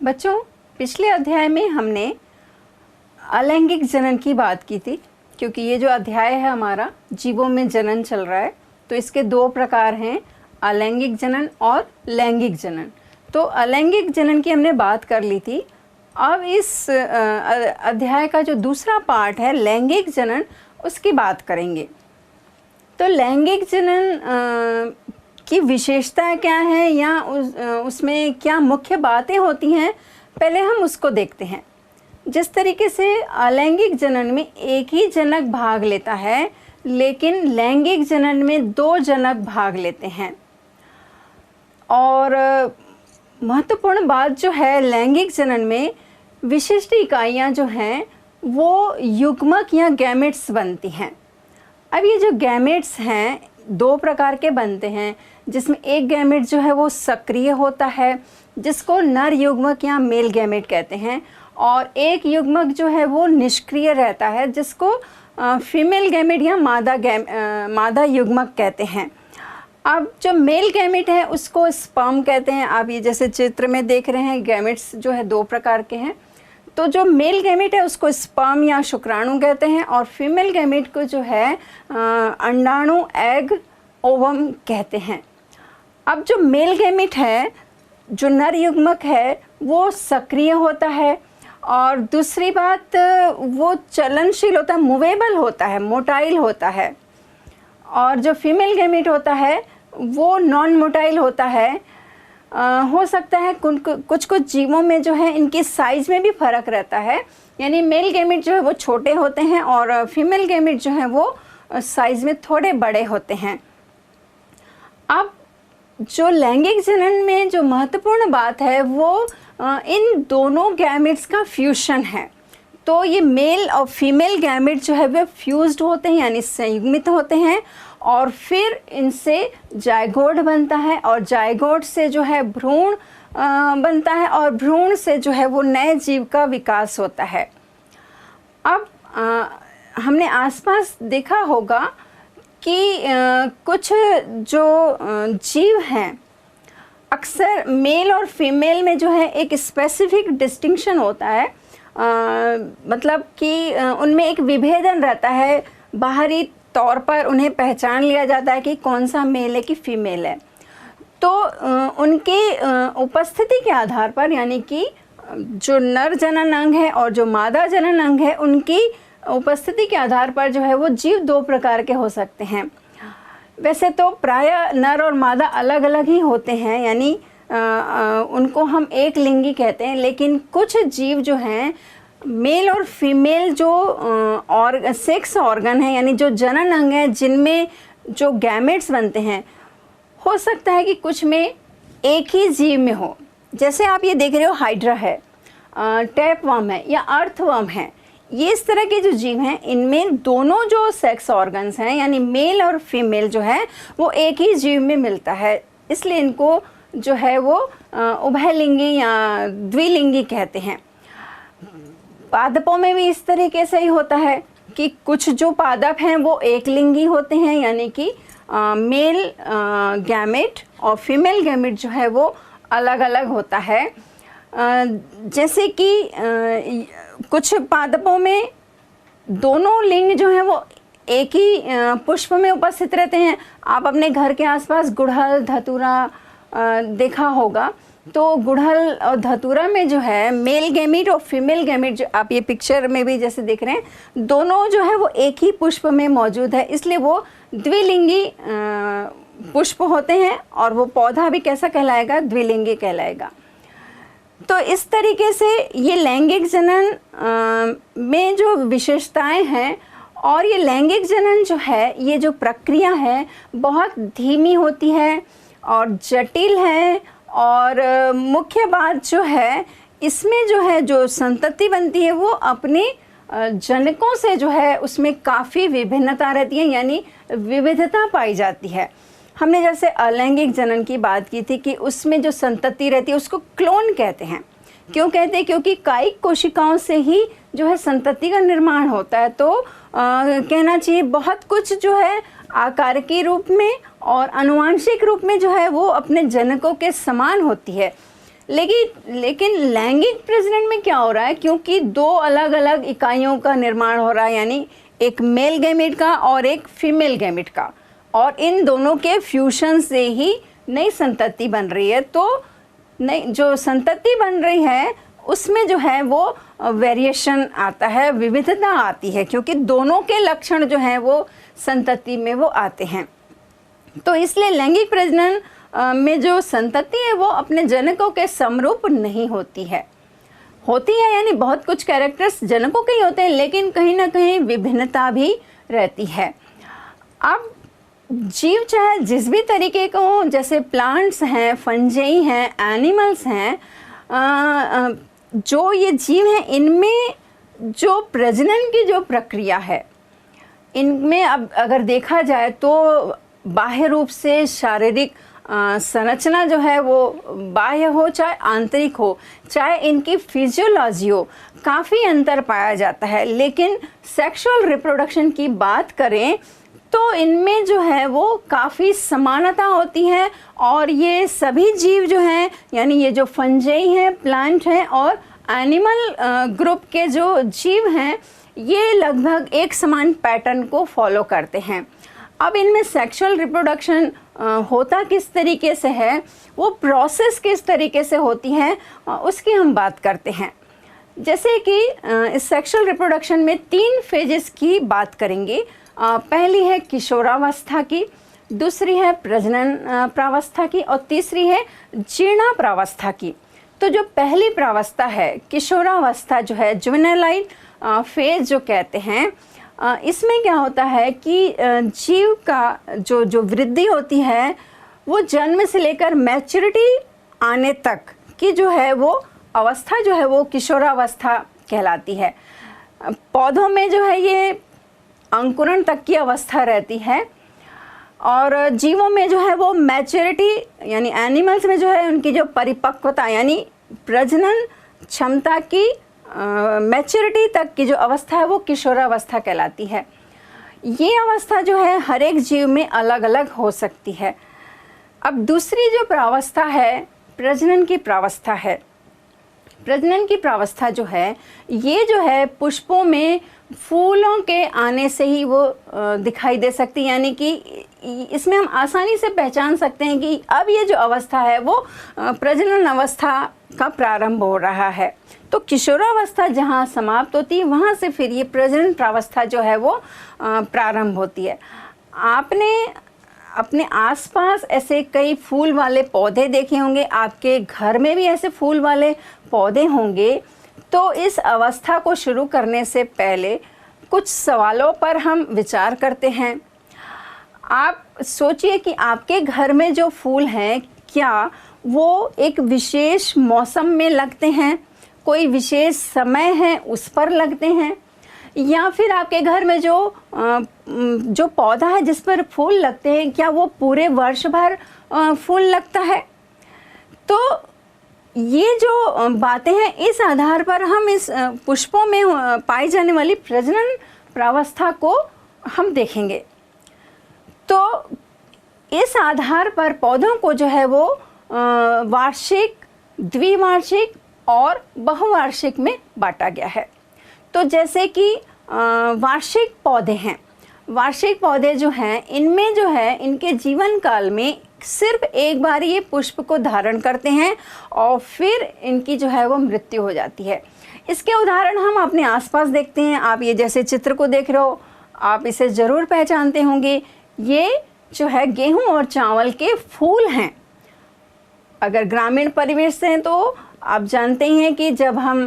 बच्चों, पिछले अध्याय में हमने अलैंगिक जनन की बात की थी, क्योंकि ये जो अध्याय है हमारा जीवों में जनन चल रहा है, तो इसके दो प्रकार हैं, अलैंगिक जनन और लैंगिक जनन। तो अलैंगिक जनन की हमने बात कर ली थी। अब इस अध्याय का जो दूसरा पार्ट है लैंगिक जनन, उसकी बात करेंगे। तो लैंगिक जनन की विशेषताएं क्या है या उसमें क्या मुख्य बातें होती हैं, पहले हम उसको देखते हैं। जिस तरीके से अलैंगिक जनन में एक ही जनक भाग लेता है, लेकिन लैंगिक जनन में दो जनक भाग लेते हैं। और महत्वपूर्ण बात जो है, लैंगिक जनन में विशिष्ट इकाइयाँ जो हैं वो युग्मक या गैमेट्स बनती हैं। अब ये जो गैमेट्स हैं दो प्रकार के बनते हैं, जिसमें एक गैमेट जो है वो सक्रिय होता है, जिसको नर युग्मक या मेल गैमेट कहते हैं, और एक युग्मक जो है वो निष्क्रिय रहता है, जिसको फीमेल गैमेट या मादा युग्मक कहते हैं। अब जो मेल गैमेट है उसको स्पर्म कहते हैं। आप ये जैसे चित्र में देख रहे हैं, गैमेट्स जो है दो प्रकार के हैं। तो जो मेल गैमेट है उसको स्पर्म या शुक्राणु कहते हैं, और फीमेल गैमेट को जो है अंडाणु, एग, ओवम कहते हैं। अब जो मेल गैमेट है, जो नर युग्मक है, वो सक्रिय होता है, और दूसरी बात वो चलनशील होता है, मूवेबल होता है, मोटाइल होता है। और जो फीमेल गैमेट होता है वो नॉन मोटाइल होता है। हो सकता है कुछ कुछ जीवों में जो है इनकी साइज़ में भी फ़र्क रहता है, यानी मेल गैमेट जो है वो छोटे होते हैं और फीमेल गैमेट जो है वो साइज़ में थोड़े बड़े होते हैं। अब जो लैंगिक जनन में जो महत्वपूर्ण बात है वो इन दोनों गैमेट्स का फ्यूशन है। तो ये मेल और फीमेल गैमेट जो है वे फ्यूज्ड होते हैं, यानी संयुग्मित होते हैं, और फिर इनसे जायगोट बनता है, और जायगोट से जो है भ्रूण बनता है, और भ्रूण से जो है वो नए जीव का विकास होता है। अब हमने आसपास देखा होगा कि कुछ जो जीव हैं, अक्सर मेल और फीमेल में जो है एक स्पेसिफिक डिस्टिंक्शन होता है, मतलब कि उनमें एक विभेदन रहता है। बाहरी तौर पर उन्हें पहचान लिया जाता है कि कौन सा मेल है कि फीमेल है। तो उनके उपस्थिति के आधार पर, यानी कि जो नर जनन अंग है और जो मादा जनन अंग है, उनकी उपस्थिति के आधार पर जो है वो जीव दो प्रकार के हो सकते हैं। वैसे तो प्रायः नर और मादा अलग अलग ही होते हैं, यानी उनको हम एक लिंगी कहते हैं, लेकिन कुछ जीव जो हैं मेल और फीमेल जो और सेक्स ऑर्गन है, यानी जो जनन अंग है, जिनमें जो गैमेट्स बनते हैं, हो सकता है कि कुछ में एक ही जीव में हो। जैसे आप ये देख रहे हो, हाइड्रा है, टैपवर्म है या अर्थवर्म है, ये इस तरह के जो जीव हैं इनमें दोनों जो सेक्स ऑर्गन्स हैं, यानी मेल और फीमेल जो है वो एक ही जीव में मिलता है, इसलिए इनको जो है वो उभयलिंगी या द्विलिंगी कहते हैं। पादपों में भी इस तरीके से ही होता है कि कुछ जो पादप हैं वो एक लिंगी होते हैं, यानी कि मेल गैमेट और फीमेल गैमेट जो है वो अलग अलग होता है। जैसे कि कुछ पादपों में दोनों लिंग जो हैं वो एक ही पुष्प में उपस्थित रहते हैं। आप अपने घर के आसपास गुड़हल, धतूरा देखा होगा, तो गुड़हल और धतूरा में जो है मेल गैमेट और फीमेल गैमेट, जो आप ये पिक्चर में भी जैसे देख रहे हैं, दोनों जो है वो एक ही पुष्प में मौजूद है, इसलिए वो द्विलिंगी पुष्प होते हैं, और वो पौधा भी कैसा कहलाएगा, द्विलिंगी कहलाएगा। तो इस तरीके से ये लैंगिक जनन में जो विशेषताएं हैं, और ये लैंगिक जनन जो है, ये जो प्रक्रिया है बहुत धीमी होती है और जटिल है, और मुख्य बात जो है इसमें जो है जो संतति बनती है वो अपने जनकों से जो है उसमें काफ़ी विभिन्नता रहती है, यानी विविधता पाई जाती है। हमने जैसे अलैंगिक जनन की बात की थी कि उसमें जो संतति रहती है उसको क्लोन कहते हैं। क्यों कहते हैं? क्योंकि कायिक कोशिकाओं से ही जो है संतति का निर्माण होता है। तो कहना चाहिए बहुत कुछ जो है आकारिकी रूप में और आनुवांशिक रूप में जो है वो अपने जनकों के समान होती है। लेकिन लैंगिक प्रजनन में क्या हो रहा है, क्योंकि दो अलग अलग इकाइयों का निर्माण हो रहा है, यानी एक मेल गैमेट का और एक फीमेल गैमेट का, और इन दोनों के फ्यूजन से ही नई संतति बन रही है। तो नई जो संतति बन रही है उसमें जो है वो वेरिएशन आता है, विविधता आती है, क्योंकि दोनों के लक्षण जो हैं वो संतति में वो आते हैं। तो इसलिए लैंगिक प्रजनन में जो संतति है वो अपने जनकों के समरूप नहीं होती है यानी बहुत कुछ कैरेक्टर्स जनकों के ही होते हैं, लेकिन कहीं ना कहीं विभिन्नता भी रहती है। अब जीव चाहे जिस भी तरीके का हो, जैसे प्लांट्स हैं, फंजाई हैं, एनिमल्स हैं, जो ये जीव हैं, इनमें जो प्रजनन की जो प्रक्रिया है, इनमें अब अगर देखा जाए तो बाह्य रूप से शारीरिक संरचना जो है वो बाह्य हो चाहे आंतरिक हो, चाहे इनकी फिजियोलॉजी हो, काफ़ी अंतर पाया जाता है। लेकिन सेक्सुअल रिप्रोडक्शन की बात करें तो इनमें जो है वो काफ़ी समानता होती है, और ये सभी जीव जो हैं, यानी ये जो फंजाई हैं, प्लांट हैं और एनिमल ग्रुप के जो जीव हैं, ये लगभग एक समान पैटर्न को फॉलो करते हैं। अब इनमें सेक्सुअल रिप्रोडक्शन होता किस तरीके से है, वो प्रोसेस किस तरीके से होती है, उसकी हम बात करते हैं। जैसे कि इस सेक्सुअल रिप्रोडक्शन में 3 फेजेस की बात करेंगे। पहली है किशोरावस्था की, दूसरी है प्रजनन प्रावस्था की, और तीसरी है जीर्णा प्रावस्था की। तो जो पहली प्रावस्था है, किशोरावस्था जो है, जुवेनाइल फेज जो कहते हैं, इसमें क्या होता है कि जीव का जो वृद्धि होती है वो जन्म से लेकर मैच्योरिटी आने तक की जो है वो अवस्था जो है वो किशोरावस्था कहलाती है। पौधों में जो है ये अंकुरण तक की अवस्था रहती है, और जीवों में जो है वो मैच्योरिटी, यानी एनिमल्स में जो है उनकी जो परिपक्वता यानी प्रजनन क्षमता की मैच्योरिटी तक की जो अवस्था है वो किशोरावस्था कहलाती है। ये अवस्था जो है हर एक जीव में अलग अलग हो सकती है। अब दूसरी जो प्रावस्था है, प्रजनन की प्रावस्था है। प्रजनन की प्रावस्था जो है, ये जो है पुष्पों में फूलों के आने से ही वो दिखाई दे सकती है, यानी कि इसमें हम आसानी से पहचान सकते हैं कि अब ये जो अवस्था है वो प्रजनन अवस्था का प्रारंभ हो रहा है। तो किशोरावस्था जहाँ समाप्त होती है, वहाँ से फिर ये प्रजनन प्रावस्था जो है वो प्रारंभ होती है। आपने अपने आसपास ऐसे कई फूल वाले पौधे देखे होंगे, आपके घर में भी ऐसे फूल वाले पौधे होंगे। तो इस अवस्था को शुरू करने से पहले कुछ सवालों पर हम विचार करते हैं। आप सोचिए कि आपके घर में जो फूल हैं, क्या वो एक विशेष मौसम में लगते हैं, कोई विशेष समय है उस पर लगते हैं, या फिर आपके घर में जो पौधा है जिस पर फूल लगते हैं, क्या वो पूरे वर्ष भर फूल लगता है। तो ये जो बातें हैं, इस आधार पर हम इस पुष्पों में पाई जाने वाली प्रजनन प्रावस्था को हम देखेंगे। तो इस आधार पर पौधों को जो है वो वार्षिक, द्विवार्षिक और बहुवार्षिक में बांटा गया है। तो जैसे कि वार्षिक पौधे हैं, वार्षिक पौधे जो हैं, इनमें जो है इनके जीवन काल में सिर्फ एक बार ये पुष्प को धारण करते हैं और फिर इनकी जो है वो मृत्यु हो जाती है। इसके उदाहरण हम अपने आसपास देखते हैं। आप ये जैसे चित्र को देख रहे हो, आप इसे ज़रूर पहचानते होंगे। ये जो है गेहूं और चावल के फूल हैं। अगर ग्रामीण परिवेश से हैं तो आप जानते ही हैं कि जब हम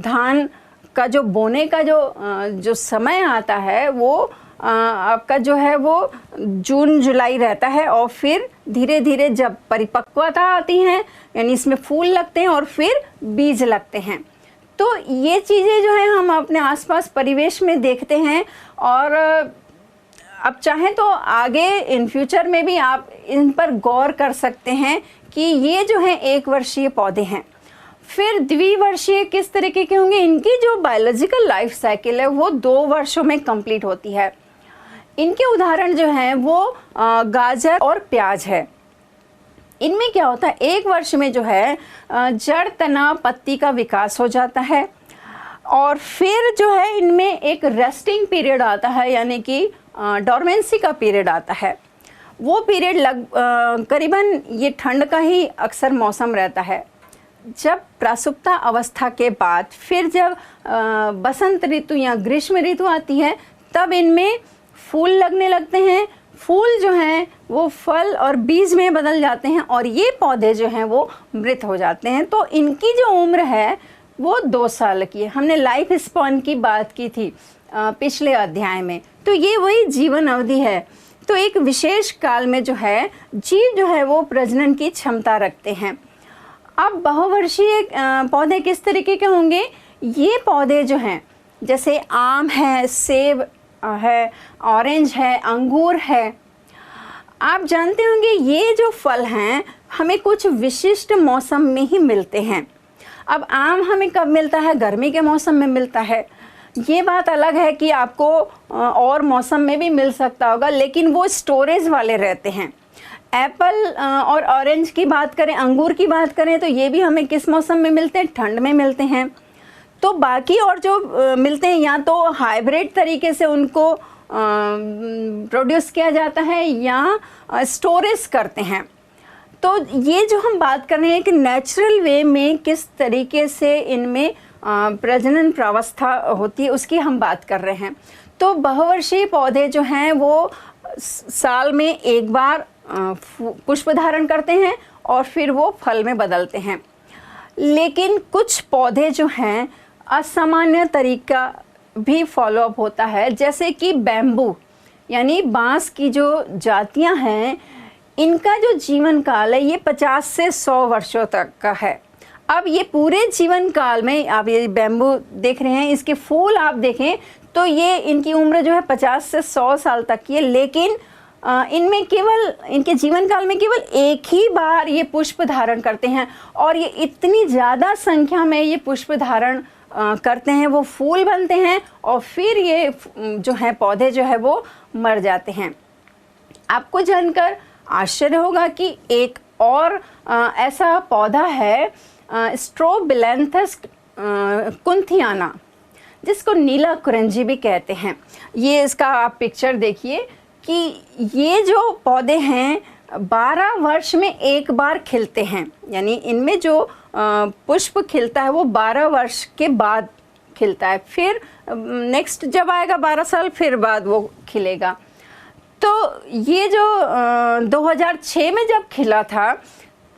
धान का जो बोने का जो समय आता है वो आपका जो है वो जून जुलाई रहता है, और फिर धीरे धीरे जब परिपक्वता आती है, यानी इसमें फूल लगते हैं और फिर बीज लगते हैं। तो ये चीज़ें जो है हम अपने आसपास परिवेश में देखते हैं, और अब चाहें तो आगे इन फ्यूचर में भी आप इन पर गौर कर सकते हैं कि ये जो है 1 वर्षीय पौधे हैं। फिर द्विवर्षीय किस तरीके के होंगे, इनकी जो बायोलॉजिकल लाइफ साइकिल है वो 2 वर्षों में कंप्लीट होती है। इनके उदाहरण जो हैं वो गाजर और प्याज है। इनमें क्या होता है, एक वर्ष में जो है जड़, तना, पत्ती का विकास हो जाता है और फिर जो है इनमें एक रेस्टिंग पीरियड आता है, यानी कि डोरमेंसी का पीरियड आता है। वो पीरियड करीबन ये ठंड का ही अक्सर मौसम रहता है। जब प्रसुप्ता अवस्था के बाद फिर जब बसंत ऋतु या ग्रीष्म ऋतु आती है तब इनमें फूल लगने लगते हैं। फूल जो हैं वो फल और बीज में बदल जाते हैं और ये पौधे जो हैं वो मृत हो जाते हैं। तो इनकी जो उम्र है वो 2 साल की है। हमने लाइफ स्पैन की बात की थी पिछले अध्याय में। तो ये वही जीवन अवधि है। तो एक विशेष काल में जो है जीव जो है वो प्रजनन की क्षमता रखते हैं। अब बहुवर्षीय पौधे किस तरीके के होंगे? ये पौधे जो हैं जैसे आम है, सेब है, ऑरेंज है, अंगूर है। आप जानते होंगे ये जो फल हैं हमें कुछ विशिष्ट मौसम में ही मिलते हैं। अब आम हमें कब मिलता है? गर्मी के मौसम में मिलता है। ये बात अलग है कि आपको और मौसम में भी मिल सकता होगा, लेकिन वो स्टोरेज वाले रहते हैं। एप्पल और ऑरेंज की बात करें, अंगूर की बात करें तो ये भी हमें किस मौसम में मिलते हैं? ठंड में मिलते हैं। तो बाकी और जो मिलते हैं या तो हाइब्रिड तरीके से उनको प्रोड्यूस किया जाता है या स्टोरेज करते हैं। तो ये जो हम बात कर रहे हैं कि नेचुरल वे में किस तरीके से इनमें प्रजनन प्रावस्था होती है उसकी हम बात कर रहे हैं। तो बहुवर्षीय पौधे जो हैं वो साल में एक बार पुष्प धारण करते हैं और फिर वो फल में बदलते हैं। लेकिन कुछ पौधे जो हैं असामान्य तरीका भी फॉलोअप होता है, जैसे कि बैम्बू यानी बांस की जो जातियां हैं इनका जो जीवन काल है ये 50 से 100 वर्षों तक का है। अब ये पूरे जीवन काल में आप ये बैम्बू देख रहे हैं, इसके फूल आप देखें तो ये इनकी उम्र जो है 50 से 100 साल तक की है। लेकिन इनमें केवल इनके जीवन काल में केवल एक ही बार ये पुष्प धारण करते हैं और ये इतनी ज़्यादा संख्या में ये पुष्प धारण करते हैं, वो फूल बनते हैं और फिर ये जो है पौधे जो है वो मर जाते हैं। आपको जानकर आश्चर्य होगा कि एक और ऐसा पौधा है स्ट्रोबिलैंथस कुंथियाना, जिसको नीला कुरंजी भी कहते हैं। ये इसका आप पिक्चर देखिए कि ये जो पौधे हैं 12 वर्ष में एक बार खिलते हैं, यानी इनमें जो पुष्प खिलता है वो 12 वर्ष के बाद खिलता है। फिर नेक्स्ट जब आएगा 12 साल फिर बाद वो खिलेगा। तो ये जो 2006 में जब खिला था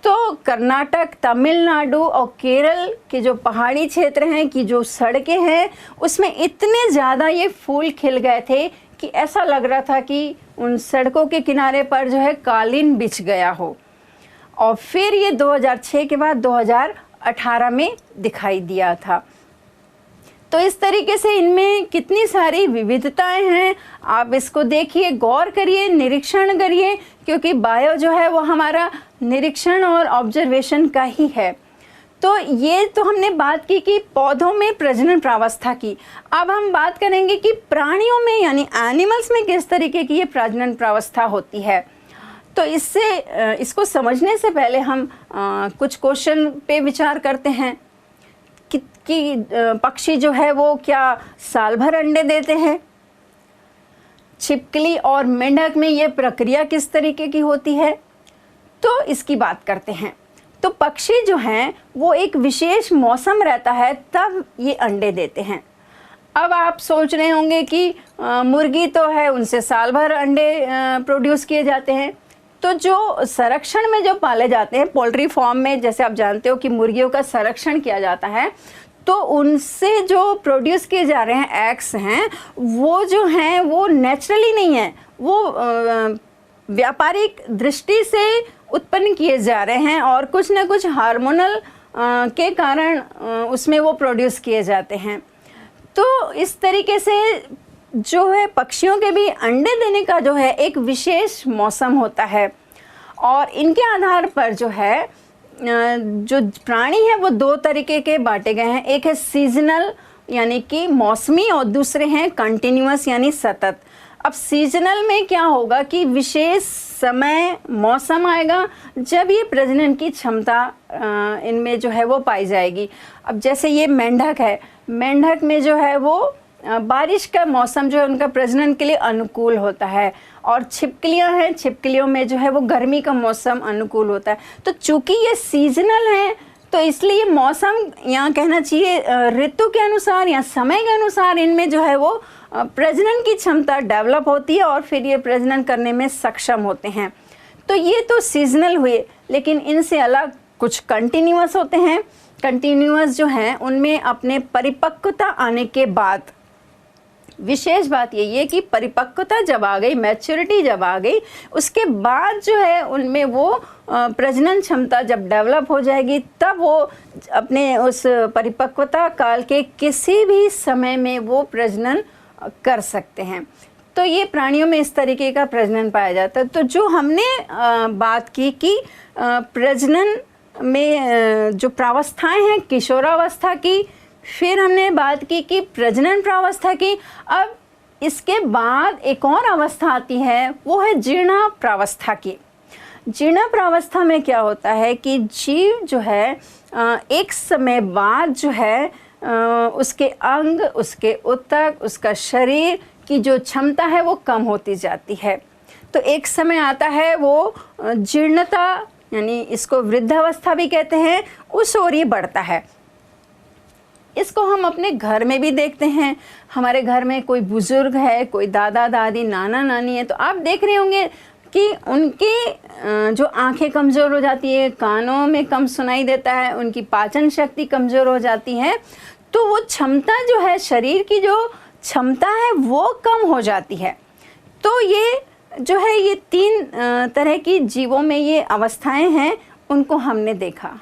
तो कर्नाटक, तमिलनाडु और केरल के जो पहाड़ी क्षेत्र हैं की जो सड़कें हैं उसमें इतने ज़्यादा ये फूल खिल गए थे कि ऐसा लग रहा था कि उन सड़कों के किनारे पर जो है कालीन बिछ गया हो। और फिर ये 2006 के बाद 2018 में दिखाई दिया था। तो इस तरीके से इनमें कितनी सारी विविधताएं हैं, आप इसको देखिए, गौर करिए, निरीक्षण करिए, क्योंकि बायो जो है वो हमारा निरीक्षण और ऑब्जर्वेशन का ही है। तो ये तो हमने बात की कि पौधों में प्रजनन प्रावस्था की। अब हम बात करेंगे कि प्राणियों में यानी एनिमल्स में किस तरीके की ये प्रजनन प्रावस्था होती है। तो इसको समझने से पहले हम कुछ क्वेश्चन पे विचार करते हैं कि पक्षी जो है वो क्या साल भर अंडे देते हैं? छिपकली और मेंढक में ये प्रक्रिया किस तरीके की होती है? तो इसकी बात करते हैं। तो पक्षी जो हैं वो एक विशेष मौसम रहता है तब ये अंडे देते हैं। अब आप सोच रहे होंगे कि मुर्गी तो है, उनसे साल भर अंडे प्रोड्यूस किए जाते हैं। तो जो संरक्षण में जो पाले जाते हैं पोल्ट्री फार्म में, जैसे आप जानते हो कि मुर्गियों का संरक्षण किया जाता है, तो उनसे जो प्रोड्यूस किए जा रहे हैं एग्स हैं वो जो हैं वो नेचुरली नहीं है, वो व्यापारिक दृष्टि से उत्पन्न किए जा रहे हैं और कुछ न कुछ हार्मोनल के कारण उसमें वो प्रोड्यूस किए जाते हैं। तो इस तरीके से जो है पक्षियों के भी अंडे देने का जो है एक विशेष मौसम होता है और इनके आधार पर जो है जो प्राणी है वो 2 तरीके के बांटे गए हैं। एक है सीजनल यानी कि मौसमी और दूसरे हैं कंटिन्यूअस यानी सतत। अब सीजनल में क्या होगा कि विशेष समय मौसम आएगा जब ये प्रजनन की क्षमता इनमें जो है वो पाई जाएगी। अब जैसे ये मेंढक है, मेंढक में जो है वो बारिश का मौसम जो है उनका प्रजनन के लिए अनुकूल होता है, और छिपकलियां हैं, छिपकलियों में जो है वो गर्मी का मौसम अनुकूल होता है। तो चूंकि ये सीजनल है तो इसलिए मौसम, यहाँ कहना चाहिए ऋतु के अनुसार या समय के अनुसार इनमें जो है वो प्रजनन की क्षमता डेवलप होती है और फिर ये प्रजनन करने में सक्षम होते हैं। तो ये तो सीजनल हुए, लेकिन इनसे अलग कुछ कंटिन्यूअस होते हैं। कंटिन्यूअस जो हैं उनमें अपने परिपक्वता आने के बाद, विशेष बात यही है कि परिपक्वता जब आ गई, मैच्योरिटी जब आ गई, उसके बाद जो है उनमें वो प्रजनन क्षमता जब डेवलप हो जाएगी, तब वो अपने उस परिपक्वता काल के किसी भी समय में वो प्रजनन कर सकते हैं। तो ये प्राणियों में इस तरीके का प्रजनन पाया जाता है। तो जो हमने बात की कि प्रजनन में जो प्रावस्थाएं हैं किशोरावस्था की, फिर हमने बात की कि प्रजनन प्रावस्था की। अब इसके बाद एक और अवस्था आती है, वो है जीर्ण प्रावस्था की। जीर्ण प्रावस्था में क्या होता है कि जीव जो है एक समय बाद जो है उसके अंग, उसके ऊतक, उसका शरीर की जो क्षमता है वो कम होती जाती है। तो एक समय आता है वो जीर्णता, यानी इसको वृद्धावस्था भी कहते हैं, उस ओर ये बढ़ता है। इसको हम अपने घर में भी देखते हैं। हमारे घर में कोई बुजुर्ग है, कोई दादा दादी, नाना नानी है, तो आप देख रहे होंगे कि उनकी जो आंखें कमज़ोर हो जाती है, कानों में कम सुनाई देता है, उनकी पाचन शक्ति कमज़ोर हो जाती है। तो वो क्षमता जो है, शरीर की जो क्षमता है वो कम हो जाती है। तो ये जो है ये 3 तरह की जीवों में ये अवस्थाएं हैं, उनको हमने देखा।